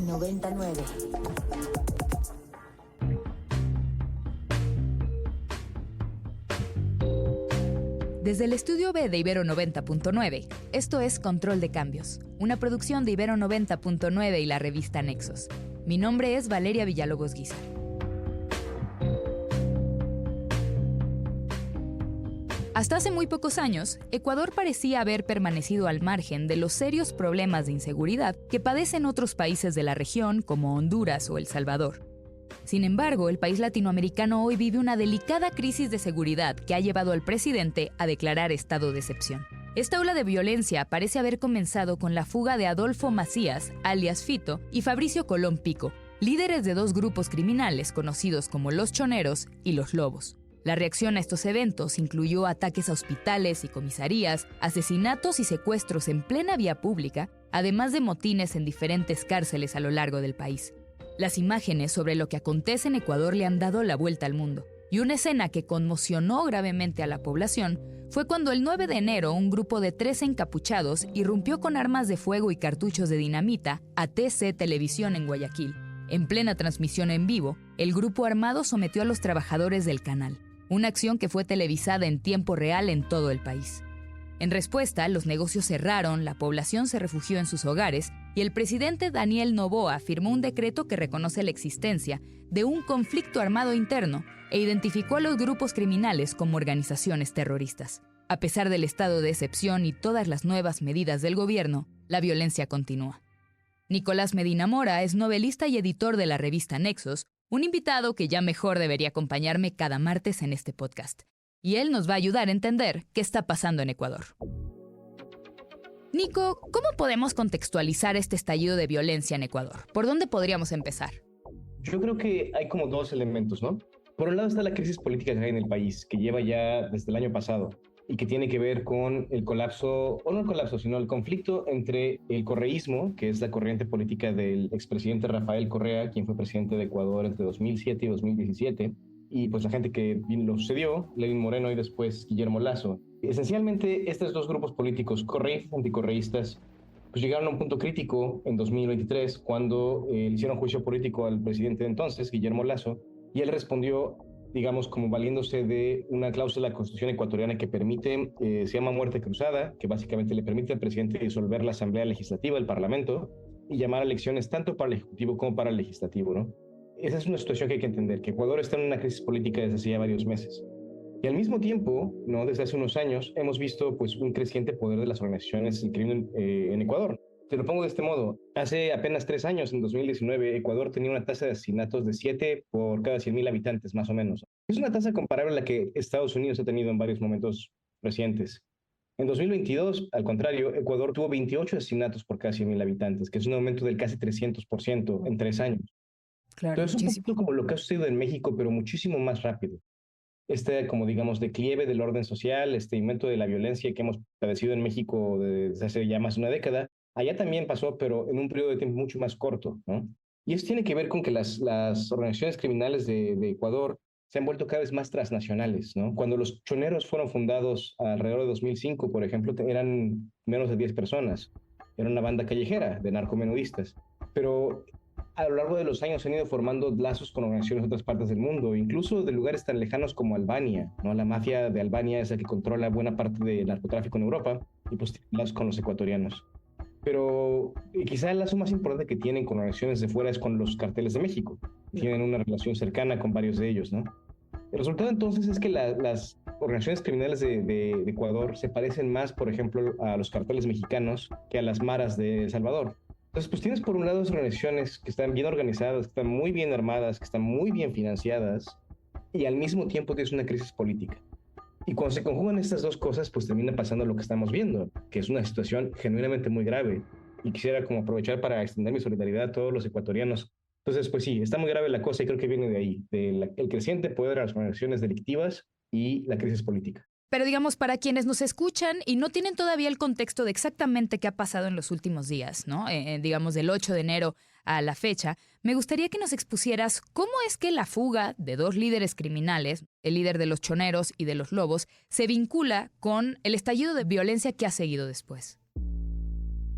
99. Desde el estudio B de Ibero 90.9, esto es Control de Cambios, una producción de Ibero 90.9 y la revista Nexos. Mi nombre es Valeria Villalobos Guizar. Hasta hace muy pocos años, Ecuador parecía haber permanecido al margen de los serios problemas de inseguridad que padecen otros países de la región como Honduras o El Salvador. Sin embargo, el país latinoamericano hoy vive una delicada crisis de seguridad que ha llevado al presidente a declarar estado de excepción. Esta ola de violencia parece haber comenzado con la fuga de Adolfo Macías, alias Fito, y Fabricio Colón Pico, líderes de dos grupos criminales conocidos como Los Choneros y Los Lobos. La reacción a estos eventos incluyó ataques a hospitales y comisarías, asesinatos y secuestros en plena vía pública, además de motines en diferentes cárceles a lo largo del país. Las imágenes sobre lo que acontece en Ecuador le han dado la vuelta al mundo, y una escena que conmocionó gravemente a la población fue cuando el 9 de enero un grupo de 13 encapuchados irrumpió con armas de fuego y cartuchos de dinamita a TC Televisión en Guayaquil. En plena transmisión en vivo, el grupo armado sometió a los trabajadores del canal, una acción que fue televisada en tiempo real en todo el país. En respuesta, los negocios cerraron, la población se refugió en sus hogares y el presidente Daniel Noboa firmó un decreto que reconoce la existencia de un conflicto armado interno e identificó a los grupos criminales como organizaciones terroristas. A pesar del estado de excepción y todas las nuevas medidas del gobierno, la violencia continúa. Nicolás Medina Mora es novelista y editor de la revista Nexos, un invitado que ya mejor debería acompañarme cada martes en este podcast. Y él nos va a ayudar a entender qué está pasando en Ecuador. Nico, ¿cómo podemos contextualizar este estallido de violencia en Ecuador? ¿Por dónde podríamos empezar? Yo creo que hay como dos elementos, ¿no? Por un lado está la crisis política que hay en el país, que lleva ya desde el año pasado y que tiene que ver con el colapso, o no el colapso, sino el conflicto entre el correísmo, que es la corriente política del expresidente Rafael Correa, quien fue presidente de Ecuador entre 2007 y 2017, y pues la gente que lo sucedió, Lenín Moreno y después Guillermo Lasso. Esencialmente, estos dos grupos políticos, correístas y anticorreístas, pues llegaron a un punto crítico en 2023 cuando le hicieron juicio político al presidente de entonces, Guillermo Lasso, y él respondió, digamos, como valiéndose de una cláusula de la Constitución ecuatoriana que permite, se llama muerte cruzada, que básicamente le permite al presidente disolver la Asamblea Legislativa, el Parlamento, y llamar a elecciones tanto para el Ejecutivo como para el Legislativo, ¿no? Esa es una situación que hay que entender, que Ecuador está en una crisis política desde hace ya varios meses. Y al mismo tiempo, ¿no? Desde hace unos años, hemos visto pues, un creciente poder de las organizaciones del crimen en Ecuador. Te lo pongo de este modo. Hace apenas 3 años, en 2019, Ecuador tenía una tasa de asesinatos de 7 por cada 100,000 habitantes, más o menos. Es una tasa comparable a la que Estados Unidos ha tenido en varios momentos recientes. En 2022, al contrario, Ecuador tuvo 28 asesinatos por cada 100,000 habitantes, que es un aumento del casi 300% en 3 años. Claro, Entonces, es un poquito como lo que ha sucedido en México, pero muchísimo más rápido. Como digamos, declive del orden social, este aumento de la violencia que hemos padecido en México desde hace ya más de una década, allá también pasó, pero en un periodo de tiempo mucho más corto, ¿no? Y eso tiene que ver con que las organizaciones criminales de Ecuador se han vuelto cada vez más transnacionales, ¿no? Cuando los choneros fueron fundados alrededor de 2005, por ejemplo, eran menos de 10 personas. Era una banda callejera de narcomenudistas. Pero a lo largo de los años se han ido formando lazos con organizaciones de otras partes del mundo, incluso de lugares tan lejanos como Albania, ¿no? La mafia de Albania es la que controla buena parte del narcotráfico en Europa y pues tiene lazos con los ecuatorianos. Pero quizá el lazo más importante que tienen con organizaciones de fuera es con los carteles de México. Tienen una relación cercana con varios de ellos, ¿no? El resultado entonces es que las organizaciones criminales de Ecuador se parecen más, por ejemplo, a los carteles mexicanos que a las maras de El Salvador. Entonces, pues tienes por un lado organizaciones que están bien organizadas, que están muy bien armadas, que están muy bien financiadas, y al mismo tiempo tienes una crisis política. Y cuando se conjugan estas dos cosas, pues termina pasando lo que estamos viendo, que es una situación genuinamente muy grave. Y quisiera como aprovechar para extender mi solidaridad a todos los ecuatorianos. Entonces, pues sí, está muy grave la cosa y creo que viene de ahí, del creciente poder de las organizaciones delictivas y la crisis política. Pero digamos, para quienes nos escuchan y no tienen todavía el contexto de exactamente qué ha pasado en los últimos días, ¿no? Digamos, del 8 de enero a la fecha, me gustaría que nos expusieras cómo es que la fuga de dos líderes criminales, el líder de los Choneros y de los Lobos, se vincula con el estallido de violencia que ha seguido después.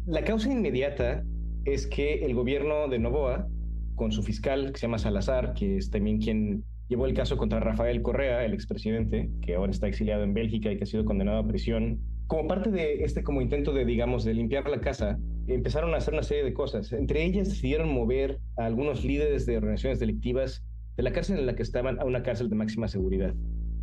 La causa inmediata es que el gobierno de Noboa, con su fiscal, que se llama Salazar, que es también quien llevó el caso contra Rafael Correa, el expresidente, que ahora está exiliado en Bélgica y que ha sido condenado a prisión, como parte de este como intento de, digamos, de limpiar la casa, empezaron a hacer una serie de cosas. Entre ellas decidieron mover a algunos líderes de organizaciones delictivas de la cárcel en la que estaban a una cárcel de máxima seguridad.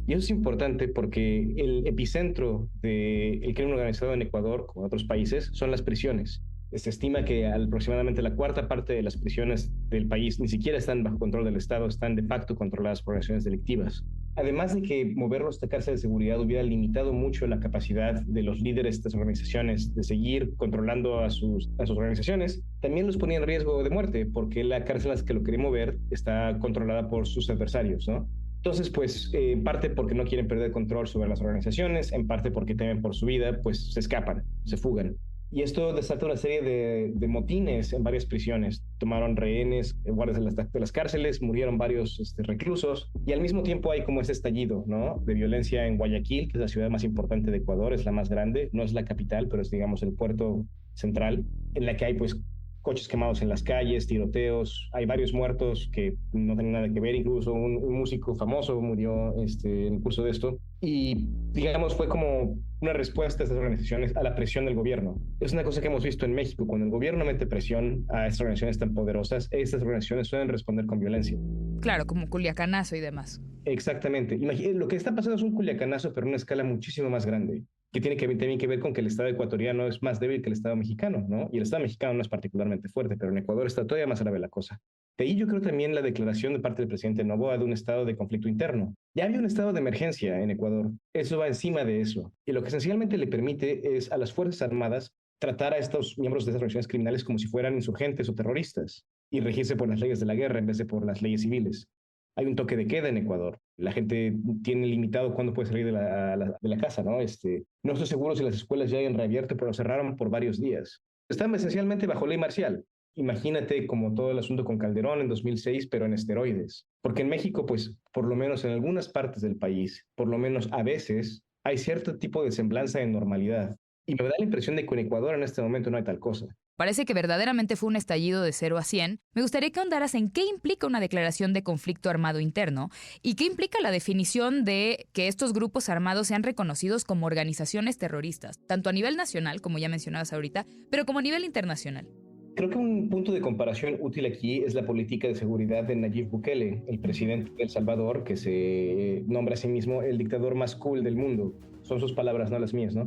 Y eso es importante porque el epicentro del crimen organizado en Ecuador, como en otros países, son las prisiones. Se estima que aproximadamente la cuarta parte de las prisiones del país ni siquiera están bajo control del Estado, están de facto controladas por organizaciones delictivas. Además de que moverlos a esta cárcel de seguridad hubiera limitado mucho la capacidad de los líderes de estas organizaciones de seguir controlando a sus organizaciones, también los ponía en riesgo de muerte porque la cárcel a la que lo quería mover está controlada por sus adversarios, ¿no? Entonces, pues, en parte porque no quieren perder control sobre las organizaciones, en parte porque temen por su vida, pues se escapan, se fugan. Y esto desata una serie de motines en varias prisiones. Tomaron rehenes, guardias de las cárceles, murieron varios reclusos, y al mismo tiempo hay como ese estallido, ¿no?, de violencia en Guayaquil, que es la ciudad más importante de Ecuador, es la más grande, no es la capital, pero es, digamos, el puerto central, en la que hay, pues, coches quemados en las calles, tiroteos, hay varios muertos que no tienen nada que ver, incluso un músico famoso murió en el curso de esto, y digamos fue como una respuesta de estas organizaciones a la presión del gobierno. Es una cosa que hemos visto en México, cuando el gobierno mete presión a estas organizaciones tan poderosas, estas organizaciones suelen responder con violencia. Claro, como Culiacanazo y demás. Exactamente. Lo que está pasando es un culiacanazo, pero en una escala muchísimo más grande, que tiene también que ver con que el Estado ecuatoriano es más débil que el Estado mexicano, ¿no? Y el Estado mexicano no es particularmente fuerte, pero en Ecuador está todavía más grave la cosa. De ahí yo creo también la declaración de parte del presidente Noboa de un estado de conflicto interno. Ya había un estado de emergencia en Ecuador. Eso va encima de eso. Y lo que esencialmente le permite es a las Fuerzas Armadas tratar a estos miembros de estas organizaciones criminales como si fueran insurgentes o terroristas y regirse por las leyes de la guerra en vez de por las leyes civiles. Hay un toque de queda en Ecuador. La gente tiene limitado cuándo puede salir de la casa, ¿no? No estoy seguro si las escuelas ya hayan reabierto, pero cerraron por varios días. Están esencialmente bajo ley marcial. Imagínate como todo el asunto con Calderón en 2006, pero en esteroides. Porque en México, pues, por lo menos en algunas partes del país, por lo menos a veces, hay cierto tipo de semblanza de normalidad. Y me da la impresión de que en Ecuador en este momento no hay tal cosa. Parece que verdaderamente fue un estallido de 0 a 100. Me gustaría que ahondaras en qué implica una declaración de conflicto armado interno y qué implica la definición de que estos grupos armados sean reconocidos como organizaciones terroristas, tanto a nivel nacional, como ya mencionabas ahorita, pero como a nivel internacional. Creo que un punto de comparación útil aquí es la política de seguridad de Nayib Bukele, el presidente de El Salvador, que se nombra a sí mismo el dictador más cool del mundo. Son sus palabras, no las mías, ¿no?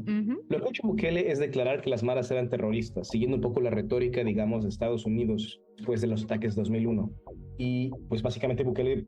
Lo que ha hecho Bukele es declarar que las maras eran terroristas, siguiendo un poco la retórica, digamos, de Estados Unidos después de los ataques de 2001. Y pues básicamente Bukele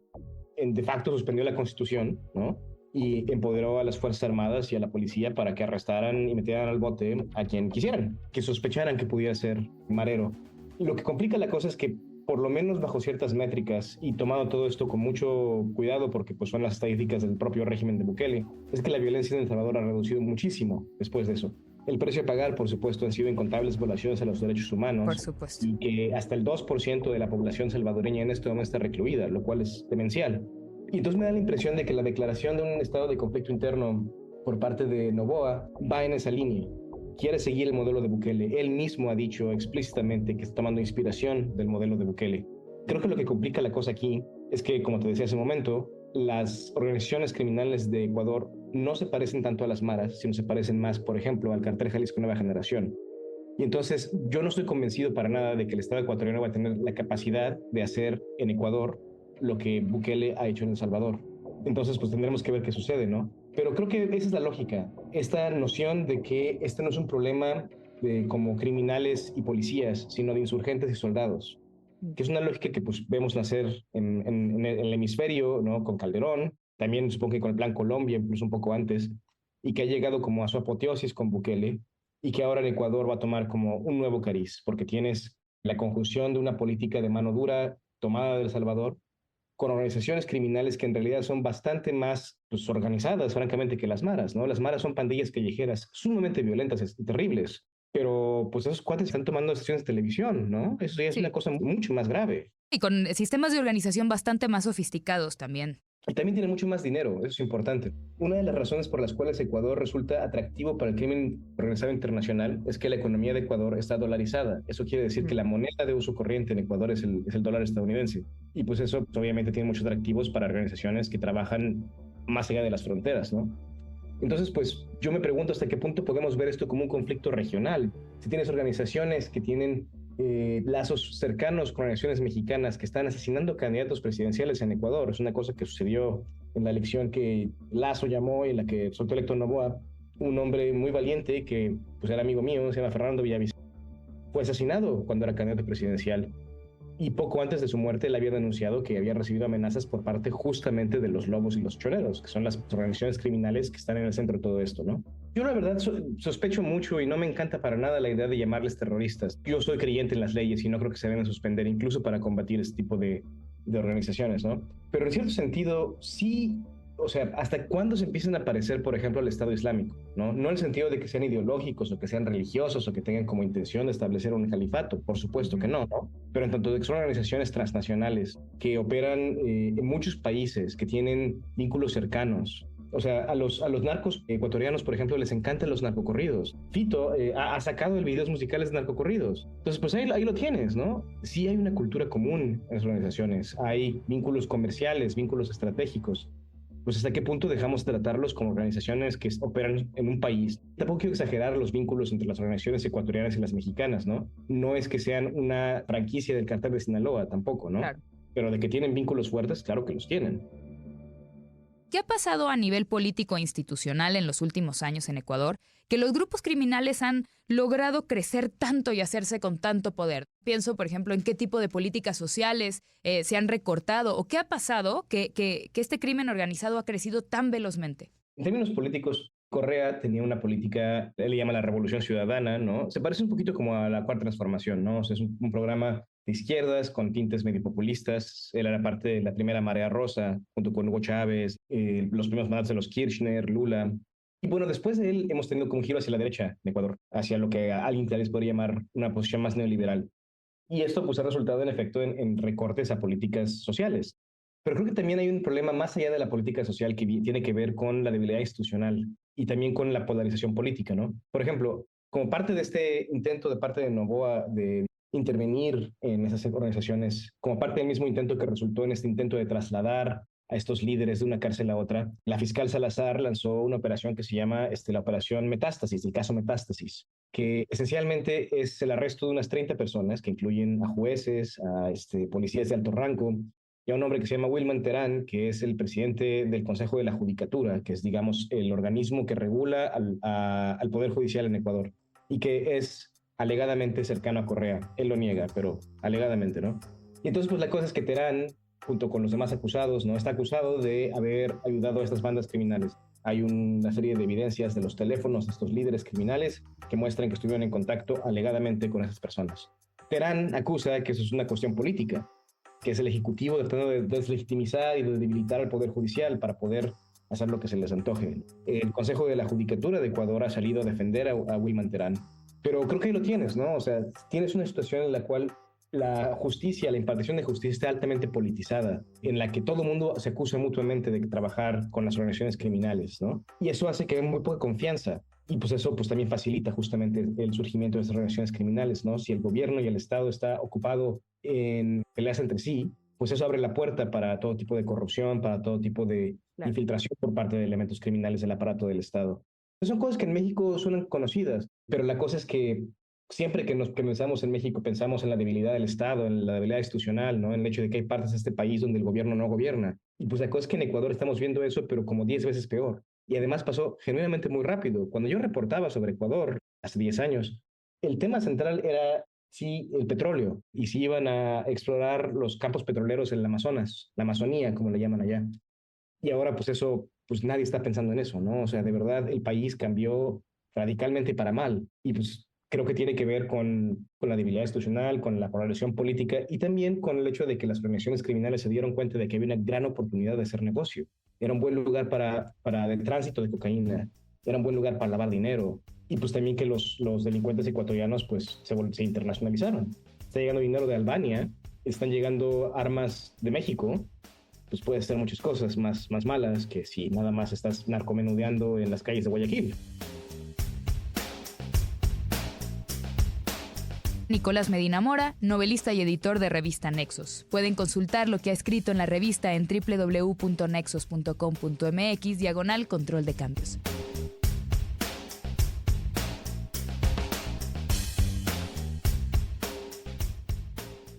de facto suspendió la Constitución, ¿no?, y empoderó a las Fuerzas Armadas y a la policía para que arrestaran y metieran al bote a quien quisieran, que sospecharan que pudiera ser marero. Y lo que complica la cosa es que, por lo menos bajo ciertas métricas, y tomando todo esto con mucho cuidado, porque pues son las estadísticas del propio régimen de Bukele, es que la violencia en El Salvador ha reducido muchísimo después de eso. El precio a pagar, por supuesto, han sido incontables violaciones a los derechos humanos. Por supuesto. Y que hasta el 2% de la población salvadoreña en este momento está recluida, lo cual es demencial. Y entonces me da la impresión de que la declaración de un estado de conflicto interno por parte de Noboa va en esa línea. Quiere seguir el modelo de Bukele. Él mismo ha dicho explícitamente que está tomando inspiración del modelo de Bukele. Creo que lo que complica la cosa aquí es que, como te decía hace un momento, las organizaciones criminales de Ecuador no se parecen tanto a las maras, sino se parecen más, por ejemplo, al Cartel Jalisco Nueva Generación. Y entonces yo no estoy convencido para nada de que el Estado ecuatoriano va a tener la capacidad de hacer en Ecuador lo que Bukele ha hecho en El Salvador. Entonces, pues tendremos que ver qué sucede, ¿no? Pero creo que esa es la lógica, esta noción de que este no es un problema de como criminales y policías, sino de insurgentes y soldados, que es una lógica que pues vemos nacer en el hemisferio, ¿no?, con Calderón, también supongo que con el Plan Colombia, incluso un poco antes, y que ha llegado como a su apoteosis con Bukele, y que ahora en Ecuador va a tomar como un nuevo cariz, porque tienes la conjunción de una política de mano dura tomada de El Salvador, con organizaciones criminales que en realidad son bastante más pues, organizadas, francamente, que las maras, ¿no? Las maras son pandillas callejeras sumamente violentas y terribles, pero pues esos cuates están tomando sesiones de televisión, ¿no? Eso ya es una cosa mucho más grave. Y con sistemas de organización bastante más sofisticados también. Y también tiene mucho más dinero, eso es importante. Una de las razones por las cuales Ecuador resulta atractivo para el crimen organizado internacional es que la economía de Ecuador está dolarizada. Eso quiere decir que la moneda de uso corriente en Ecuador es el dólar estadounidense. Y pues eso pues, obviamente tiene muchos atractivos para organizaciones que trabajan más allá de las fronteras, ¿no? Entonces, pues yo me pregunto hasta qué punto podemos ver esto como un conflicto regional. Si tienes organizaciones que tienen lazos cercanos con organizaciones mexicanas que están asesinando candidatos presidenciales en Ecuador, es una cosa que sucedió en la elección que Lazo llamó y en la que resultó electo Noboa, un hombre muy valiente que pues era amigo mío, se llama Fernando Villavicencio, fue asesinado cuando era candidato presidencial. Y poco antes de su muerte, él había denunciado que había recibido amenazas por parte justamente de los lobos y los choreros, que son las organizaciones criminales que están en el centro de todo esto, ¿no? Yo la verdad sospecho mucho y no me encanta para nada la idea de llamarles terroristas. Yo soy creyente en las leyes y no creo que se deben suspender incluso para combatir este tipo de organizaciones, ¿no? Pero en cierto sentido, sí, o sea, ¿hasta cuándo se empiezan a aparecer, por ejemplo, el Estado Islámico? ¿No? No en el sentido de que sean ideológicos o que sean religiosos o que tengan como intención de establecer un califato, por supuesto que no, ¿no? Pero en tanto de que son organizaciones transnacionales que operan en muchos países, que tienen vínculos cercanos. O sea, a los narcos ecuatorianos, por ejemplo, les encantan los narcocorridos. Fito ha sacado videos musicales de narcocorridos. Entonces, pues ahí lo tienes, ¿no? Sí hay una cultura común en las organizaciones, hay vínculos comerciales, vínculos estratégicos. Pues hasta qué punto dejamos tratarlos como organizaciones que operan en un país. Tampoco quiero exagerar los vínculos entre las organizaciones ecuatorianas y las mexicanas, ¿no? No es que sean una franquicia del cártel de Sinaloa, tampoco, ¿no? Claro. Pero de que tienen vínculos fuertes, claro que los tienen. ¿Qué ha pasado a nivel político e institucional en los últimos años en Ecuador que los grupos criminales han logrado crecer tanto y hacerse con tanto poder? Pienso, por ejemplo, en qué tipo de políticas sociales se han recortado o qué ha pasado que este crimen organizado ha crecido tan velozmente. En términos políticos, Correa tenía una política, él le llama la Revolución Ciudadana, ¿no? Se parece un poquito como a la Cuarta Transformación, ¿no? O sea, es un programa de izquierdas con tintes medio populistas. Él era parte de la primera marea rosa, junto con Hugo Chávez, los primeros mandatos de los Kirchner, Lula. Y bueno, después de él hemos tenido como un giro hacia la derecha en Ecuador, hacia lo que alguien tal vez podría llamar una posición más neoliberal. Y esto pues ha resultado en efecto en recortes a políticas sociales. Pero creo que también hay un problema más allá de la política social que tiene que ver con la debilidad institucional y también con la polarización política, ¿no? Por ejemplo, como parte de este intento de parte de Noboa de intervenir en esas organizaciones, como parte del mismo intento que resultó en este intento de trasladar a estos líderes de una cárcel a otra, la fiscal Salazar lanzó una operación que se llama la operación Metástasis, el caso Metástasis, que esencialmente es el arresto de unas 30 personas, que incluyen a jueces, a policías de alto rango, y a un hombre que se llama Wilman Terán, que es el presidente del Consejo de la Judicatura, que es, digamos, el organismo que regula al Poder Judicial en Ecuador, y que es alegadamente cercano a Correa. Él lo niega, pero alegadamente, ¿no? Y entonces, pues la cosa es que Terán, junto con los demás acusados, ¿no? Está acusado de haber ayudado a estas bandas criminales. Hay una serie de evidencias de los teléfonos de estos líderes criminales que muestran que estuvieron en contacto alegadamente con esas personas. Terán acusa que eso es una cuestión política, que es el Ejecutivo tratando de deslegitimizar y de debilitar al Poder Judicial para poder hacer lo que se les antoje. El Consejo de la Judicatura de Ecuador ha salido a defender a Wilman Terán, pero creo que ahí lo tienes, ¿no? O sea, tienes una situación en la cual la justicia, la impartición de justicia está altamente politizada, en la que todo el mundo se acusa mutuamente de trabajar con las organizaciones criminales, ¿no? Y eso hace que haya muy poca confianza. Y pues eso pues también facilita justamente el surgimiento de estas organizaciones criminales, ¿no? Si el gobierno y el Estado está ocupado en peleas entre sí, pues eso abre la puerta para todo tipo de corrupción, para todo tipo de infiltración por parte de elementos criminales del aparato del Estado. Son cosas que en México suenan conocidas, pero la cosa es que siempre que nos pensamos en México pensamos en la debilidad del Estado, en la debilidad institucional, ¿no? En el hecho de que hay partes de este país donde el gobierno no gobierna. Y pues la cosa es que en Ecuador estamos viendo eso, pero como 10 veces peor. Y además pasó genuinamente muy rápido. Cuando yo reportaba sobre Ecuador hace 10 años, el tema central era si el petróleo y si iban a explorar los campos petroleros en el Amazonas, la Amazonía, como le llaman allá. Y ahora pues eso, pues nadie está pensando en eso, ¿no? O sea, de verdad el país cambió radicalmente para mal. Y pues creo que tiene que ver con la debilidad institucional, con la polarización política y también con el hecho de que las organizaciones criminales se dieron cuenta de que había una gran oportunidad de hacer negocio. Era un buen lugar para el tránsito de cocaína, era un buen lugar para lavar dinero y pues también que los delincuentes ecuatorianos pues se internacionalizaron. Está llegando dinero de Albania, están llegando armas de México, pues puedes hacer muchas cosas más malas que si nada más estás narcomenudeando en las calles de Guayaquil. Nicolás Medina Mora, novelista y editor de revista Nexos. Pueden consultar lo que ha escrito en la revista en www.nexos.com.mx/control de cambios.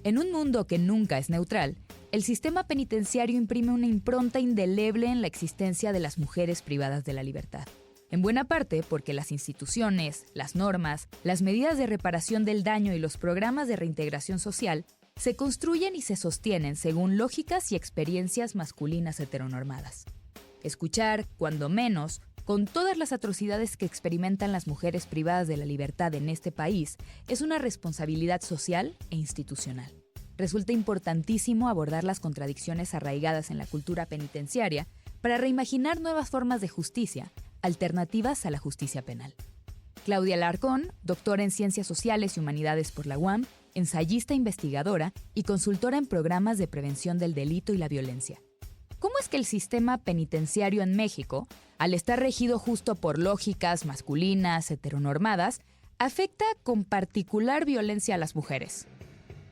En un mundo que nunca es neutral, el sistema penitenciario imprime una impronta indeleble en la existencia de las mujeres privadas de la libertad. En buena parte porque las instituciones, las normas, las medidas de reparación del daño y los programas de reintegración social se construyen y se sostienen según lógicas y experiencias masculinas heteronormadas. Escuchar, cuando menos, con todas las atrocidades que experimentan las mujeres privadas de la libertad en este país, es una responsabilidad social e institucional. Resulta importantísimo abordar las contradicciones arraigadas en la cultura penitenciaria para reimaginar nuevas formas de justicia, alternativas a la justicia penal. Claudia Alarcón, doctora en Ciencias Sociales y Humanidades por la UAM, ensayista investigadora y consultora en programas de prevención del delito y la violencia. ¿Cómo es que el sistema penitenciario en México, al estar regido justo por lógicas masculinas, heteronormadas, afecta con particular violencia a las mujeres?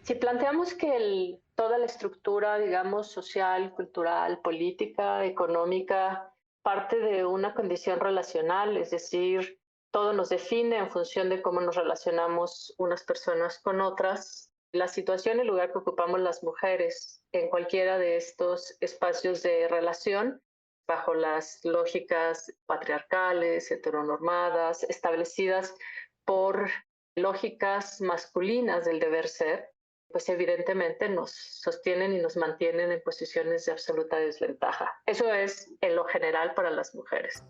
Si planteamos que toda la estructura, digamos, social, cultural, política, económica, parte de una condición relacional, es decir, todo nos define en función de cómo nos relacionamos unas personas con otras. La situación y el lugar que ocupamos las mujeres en cualquiera de estos espacios de relación, bajo las lógicas patriarcales, heteronormadas, establecidas por lógicas masculinas del deber ser, pues evidentemente nos sostienen y nos mantienen en posiciones de absoluta desventaja. Eso es en lo general para las mujeres.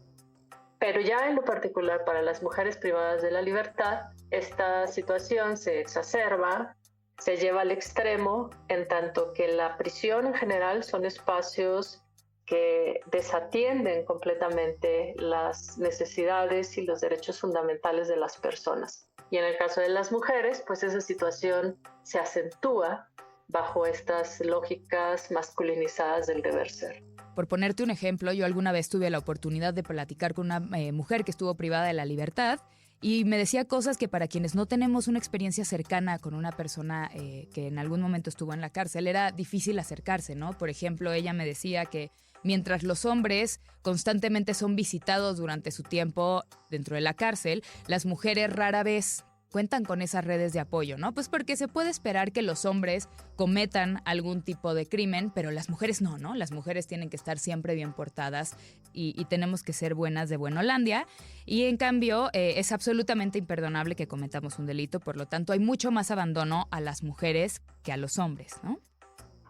Pero ya en lo particular para las mujeres privadas de la libertad, esta situación se exacerba, se lleva al extremo, en tanto que la prisión en general son espacios que desatienden completamente las necesidades y los derechos fundamentales de las personas. Y en el caso de las mujeres, pues esa situación se acentúa bajo estas lógicas masculinizadas del deber ser. Por ponerte un ejemplo, yo alguna vez tuve la oportunidad de platicar con una mujer que estuvo privada de la libertad y me decía cosas que para quienes no tenemos una experiencia cercana con una persona que en algún momento estuvo en la cárcel, era difícil acercarse, ¿no? Por ejemplo, ella me decía que mientras los hombres constantemente son visitados durante su tiempo dentro de la cárcel, las mujeres rara vez cuentan con esas redes de apoyo, ¿no? Pues porque se puede esperar que los hombres cometan algún tipo de crimen, pero las mujeres no, ¿no? Las mujeres tienen que estar siempre bien portadas y tenemos que ser buenas de Buenolandia. Y en cambio, es absolutamente imperdonable que cometamos un delito, por lo tanto, hay mucho más abandono a las mujeres que a los hombres, ¿no?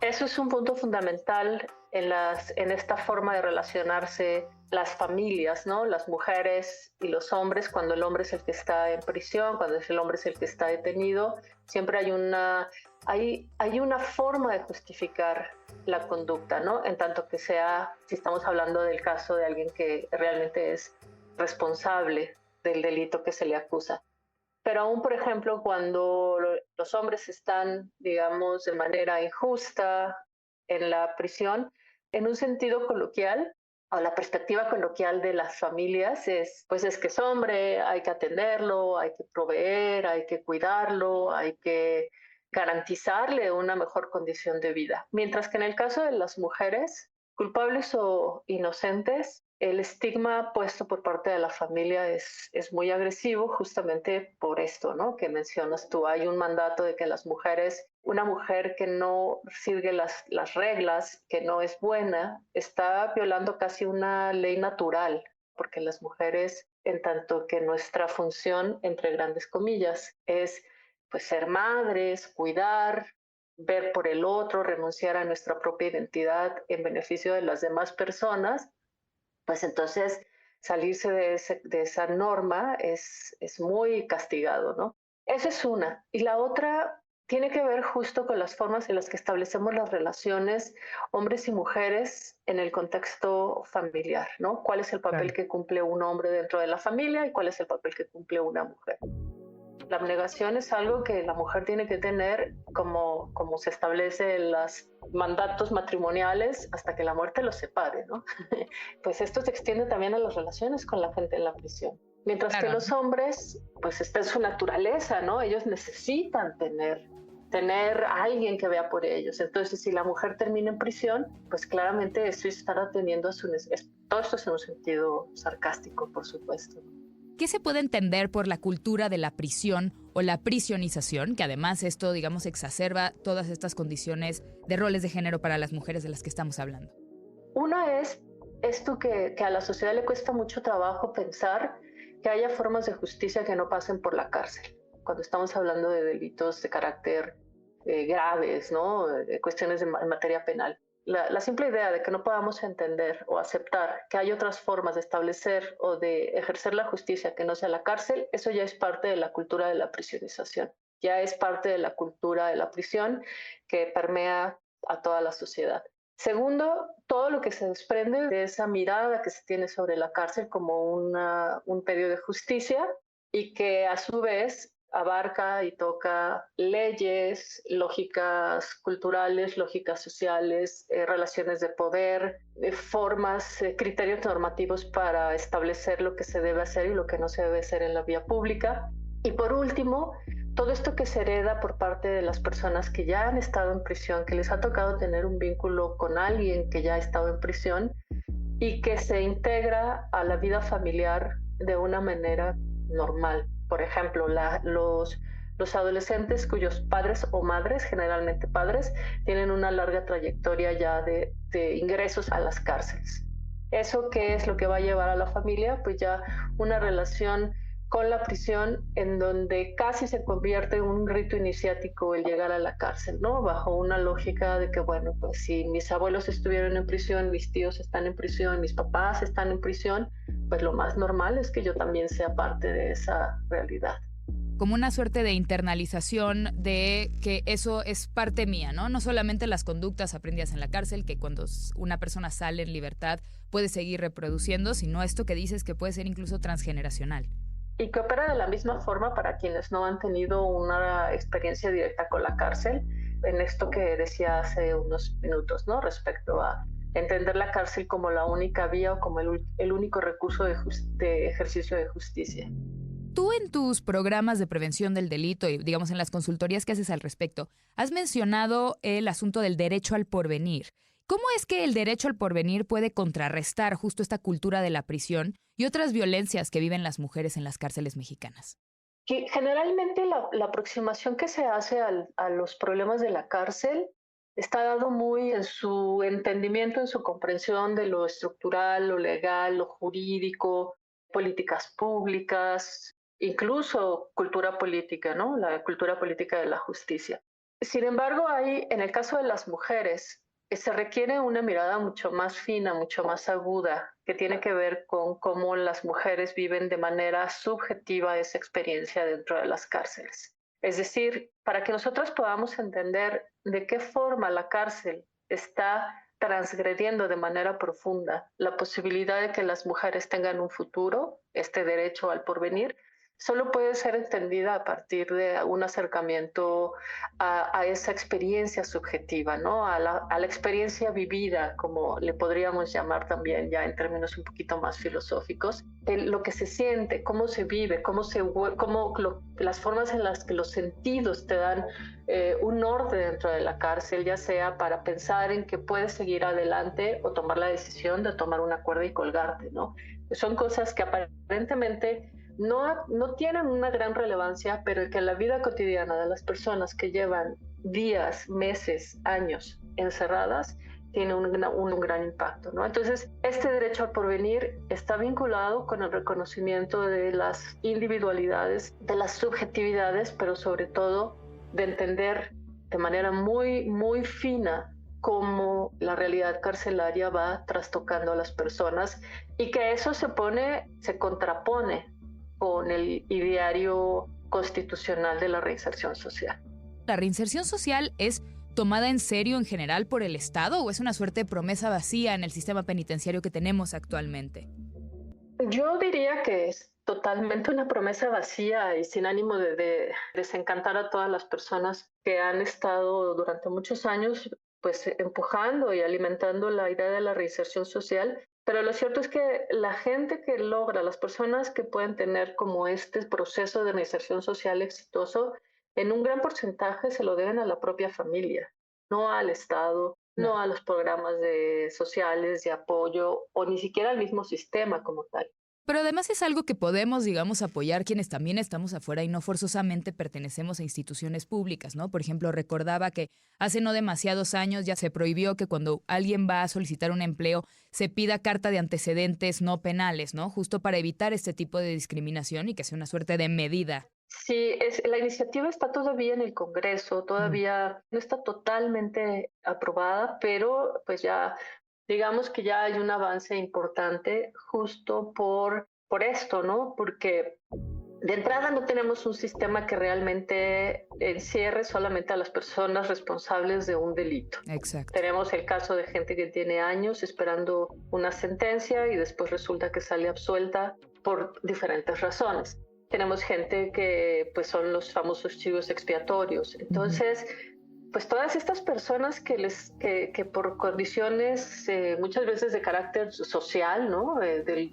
Eso es un punto fundamental en esta forma de relacionarse las familias, ¿no? Las mujeres y los hombres, cuando el hombre es el que está en prisión, cuando el hombre es el que está detenido, siempre hay una forma de justificar la conducta, ¿no? En tanto que sea, si estamos hablando del caso de alguien que realmente es responsable del delito que se le acusa. Pero aún, por ejemplo, cuando los hombres están, digamos, de manera injusta en la prisión, en un sentido coloquial, o la perspectiva coloquial de las familias es, pues es que es hombre, hay que atenderlo, hay que proveer, hay que cuidarlo, hay que garantizarle una mejor condición de vida. Mientras que en el caso de las mujeres, culpables o inocentes, el estigma puesto por parte de la familia es muy agresivo justamente por esto, ¿no? Que mencionas tú. Hay un mandato de que las mujeres, una mujer que no sigue las reglas, que no es buena, está violando casi una ley natural, porque las mujeres, en tanto que nuestra función, entre grandes comillas, es pues ser madres, cuidar, ver por el otro, renunciar a nuestra propia identidad en beneficio de las demás personas, pues entonces salirse de esa norma es muy castigado, ¿no? Esa es una. Y la otra tiene que ver justo con las formas en las que establecemos las relaciones hombres y mujeres en el contexto familiar, ¿no? ¿Cuál es el papel que cumple un hombre dentro de la familia y cuál es el papel que cumple una mujer? La abnegación es algo que la mujer tiene que tener como se establece en los mandatos matrimoniales hasta que la muerte los separe, ¿no? Pues esto se extiende también a las relaciones con la gente en la prisión. Mientras que Claro. los hombres, pues está en su naturaleza, ¿no? Ellos necesitan tener a alguien que vea por ellos. Entonces, si la mujer termina en prisión, pues claramente eso estar atendiendo a todo esto es en un sentido sarcástico, por supuesto. ¿Qué se puede entender por la cultura de la prisión o la prisionización? Que además esto, digamos, exacerba todas estas condiciones de roles de género para las mujeres de las que estamos hablando. Una es esto que a la sociedad le cuesta mucho trabajo pensar que haya formas de justicia que no pasen por la cárcel. Cuando estamos hablando de delitos de carácter graves, ¿no? Cuestiones en materia penal. La simple idea de que no podamos entender o aceptar que hay otras formas de establecer o de ejercer la justicia que no sea la cárcel, eso ya es parte de la cultura de la prisionización. Ya es parte de la cultura de la prisión que permea a toda la sociedad. Segundo, todo lo que se desprende de esa mirada que se tiene sobre la cárcel como un periodo de justicia y que a su vez abarca y toca leyes, lógicas culturales, lógicas sociales, relaciones de poder, formas, criterios normativos para establecer lo que se debe hacer y lo que no se debe hacer en la vía pública. Y por último, todo esto que se hereda por parte de las personas que ya han estado en prisión, que les ha tocado tener un vínculo con alguien que ya ha estado en prisión y que se integra a la vida familiar de una manera normal. Por ejemplo, los adolescentes cuyos padres o madres, generalmente padres, tienen una larga trayectoria ya de ingresos a las cárceles. ¿Eso qué es lo que va a llevar a la familia? Pues ya una relación con la prisión en donde casi se convierte en un rito iniciático el llegar a la cárcel, ¿no? Bajo una lógica de que, bueno, pues si mis abuelos estuvieron en prisión, mis tíos están en prisión, mis papás están en prisión, pues lo más normal es que yo también sea parte de esa realidad. Como una suerte de internalización de que eso es parte mía, ¿no? No solamente las conductas aprendidas en la cárcel, que cuando una persona sale en libertad puede seguir reproduciendo, sino esto que dices que puede ser incluso transgeneracional. Y que opera de la misma forma para quienes no han tenido una experiencia directa con la cárcel, en esto que decía hace unos minutos, ¿no? Respecto a entender la cárcel como la única vía o como el único recurso de ejercicio de justicia. Tú en tus programas de prevención del delito y, digamos, en las consultorías que haces al respecto, has mencionado el asunto del derecho al porvenir. ¿Cómo es que el derecho al porvenir puede contrarrestar justo esta cultura de la prisión y otras violencias que viven las mujeres en las cárceles mexicanas? Que generalmente la aproximación que se hace a los problemas de la cárcel está dado muy en su entendimiento, en su comprensión de lo estructural, lo legal, lo jurídico, políticas públicas, incluso cultura política, ¿no? La cultura política de la justicia. Sin embargo, en el caso de las mujeres, se requiere una mirada mucho más fina, mucho más aguda, que tiene que ver con cómo las mujeres viven de manera subjetiva esa experiencia dentro de las cárceles. Es decir, para que nosotros podamos entender de qué forma la cárcel está transgrediendo de manera profunda la posibilidad de que las mujeres tengan un futuro, este derecho al porvenir, solo puede ser entendida a partir de un acercamiento a esa experiencia subjetiva, ¿no? A la experiencia vivida, como le podríamos llamar también ya en términos un poquito más filosóficos, de lo que se siente, cómo se vive, las formas en las que los sentidos te dan un norte dentro de la cárcel, ya sea para pensar en que puedes seguir adelante o tomar la decisión de tomar una cuerda y colgarte, ¿no? Son cosas que aparentemente no tienen una gran relevancia, pero que en la vida cotidiana de las personas que llevan días, meses, años encerradas, tiene un gran impacto, ¿no? Entonces, este derecho al porvenir está vinculado con el reconocimiento de las individualidades, de las subjetividades, pero sobre todo de entender de manera muy, muy fina cómo la realidad carcelaria va trastocando a las personas y que eso se contrapone con el ideario constitucional de la reinserción social. ¿La reinserción social es tomada en serio en general por el Estado o es una suerte de promesa vacía en el sistema penitenciario que tenemos actualmente? Yo diría que totalmente una promesa vacía y sin ánimo de desencantar a todas las personas que han estado durante muchos años pues empujando y alimentando la idea de la reinserción social. Pero lo cierto es que la gente que logra, las personas que pueden tener como este proceso de reinserción social exitoso, en un gran porcentaje se lo deben a la propia familia, no al Estado, no a los programas sociales de apoyo o ni siquiera al mismo sistema como tal. Pero además es algo que podemos, digamos, apoyar quienes también estamos afuera y no forzosamente pertenecemos a instituciones públicas, ¿no? Por ejemplo, recordaba que hace no demasiados años ya se prohibió que cuando alguien va a solicitar un empleo se pida carta de antecedentes no penales, ¿no? Justo para evitar este tipo de discriminación y que sea una suerte de medida. Sí, la iniciativa está todavía en el Congreso, todavía no está totalmente aprobada, pero pues ya digamos que ya hay un avance importante justo por esto, ¿no? Porque de entrada no tenemos un sistema que realmente encierre solamente a las personas responsables de un delito. Exacto. Tenemos el caso de gente que tiene años esperando una sentencia y después resulta que sale absuelta por diferentes razones. Tenemos gente que pues son los famosos chivos expiatorios. Entonces, pues todas estas personas que por condiciones muchas veces de carácter social, ¿no? Del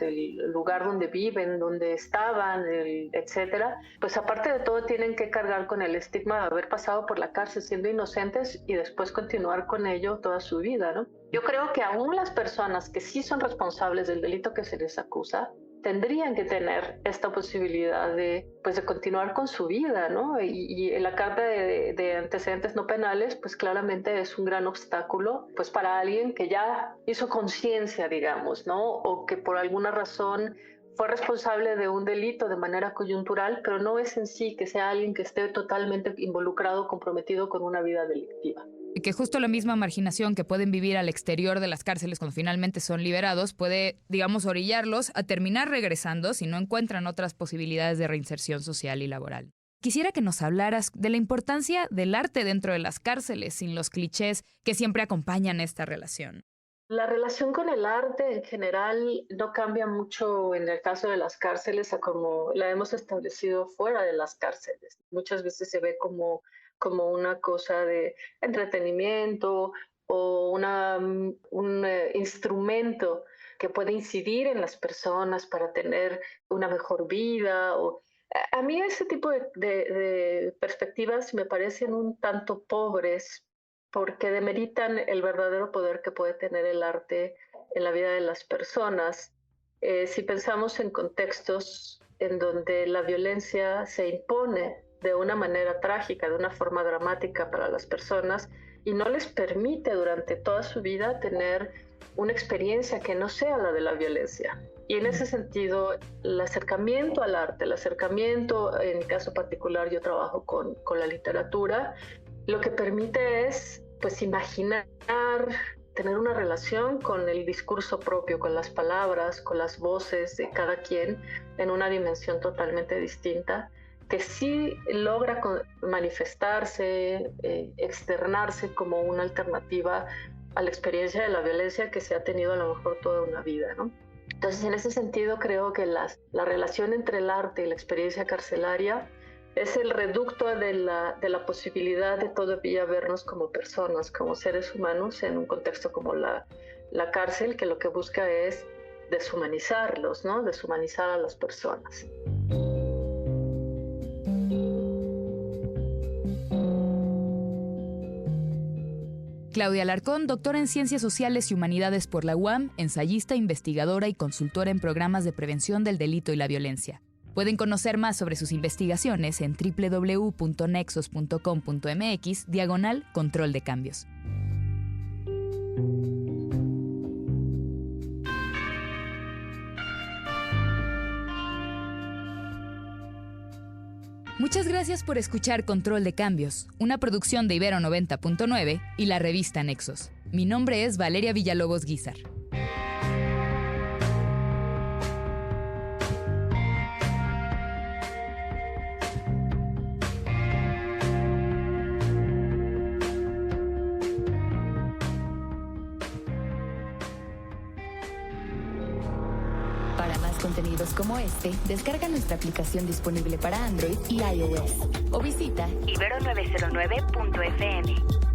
lugar donde viven, donde estaban, etcétera, pues aparte de todo tienen que cargar con el estigma de haber pasado por la cárcel siendo inocentes y después continuar con ello toda su vida, ¿no? Yo creo que aún las personas que sí son responsables del delito que se les acusa, tendrían que tener esta posibilidad de continuar con su vida, ¿no? Y la carta de antecedentes no penales, pues claramente es un gran obstáculo, pues para alguien que ya hizo conciencia, digamos, ¿no? O que por alguna razón fue responsable de un delito de manera coyuntural, pero no es en sí que sea alguien que esté totalmente involucrado, comprometido con una vida delictiva. Y que justo la misma marginación que pueden vivir al exterior de las cárceles cuando finalmente son liberados puede, digamos, orillarlos a terminar regresando si no encuentran otras posibilidades de reinserción social y laboral. Quisiera que nos hablaras de la importancia del arte dentro de las cárceles, sin los clichés que siempre acompañan esta relación. La relación con el arte en general no cambia mucho en el caso de las cárceles a como la hemos establecido fuera de las cárceles. Muchas veces se ve como una cosa de entretenimiento o un instrumento que puede incidir en las personas para tener una mejor vida. A mí ese tipo de perspectivas me parecen un tanto pobres porque demeritan el verdadero poder que puede tener el arte en la vida de las personas. Si pensamos en contextos en donde la violencia se impone de una manera trágica, de una forma dramática para las personas y no les permite durante toda su vida tener una experiencia que no sea la de la violencia. Y en ese sentido, el acercamiento al arte, el acercamiento, en mi caso particular, yo trabajo con la literatura, lo que permite es, pues, imaginar, tener una relación con el discurso propio, con las palabras, con las voces de cada quien en una dimensión totalmente distinta, que sí logra manifestarse, externarse como una alternativa a la experiencia de la violencia que se ha tenido a lo mejor toda una vida, ¿no? Entonces, en ese sentido, creo que la relación entre el arte y la experiencia carcelaria es el reducto de la posibilidad de todavía vernos como personas, como seres humanos en un contexto como la cárcel, que lo que busca es deshumanizarlos, ¿no? Deshumanizar a las personas. Claudia Alarcón, doctora en Ciencias Sociales y Humanidades por la UAM, ensayista, investigadora y consultora en programas de prevención del delito y la violencia. Pueden conocer más sobre sus investigaciones en www.nexos.com.mx/control de cambios. Muchas gracias por escuchar Control de Cambios, una producción de Ibero 90.9 y la revista Nexos. Mi nombre es Valeria Villalobos Guízar. Para más contenidos como este, descarga nuestra aplicación disponible para Android y iOS o visita ibero909.fm.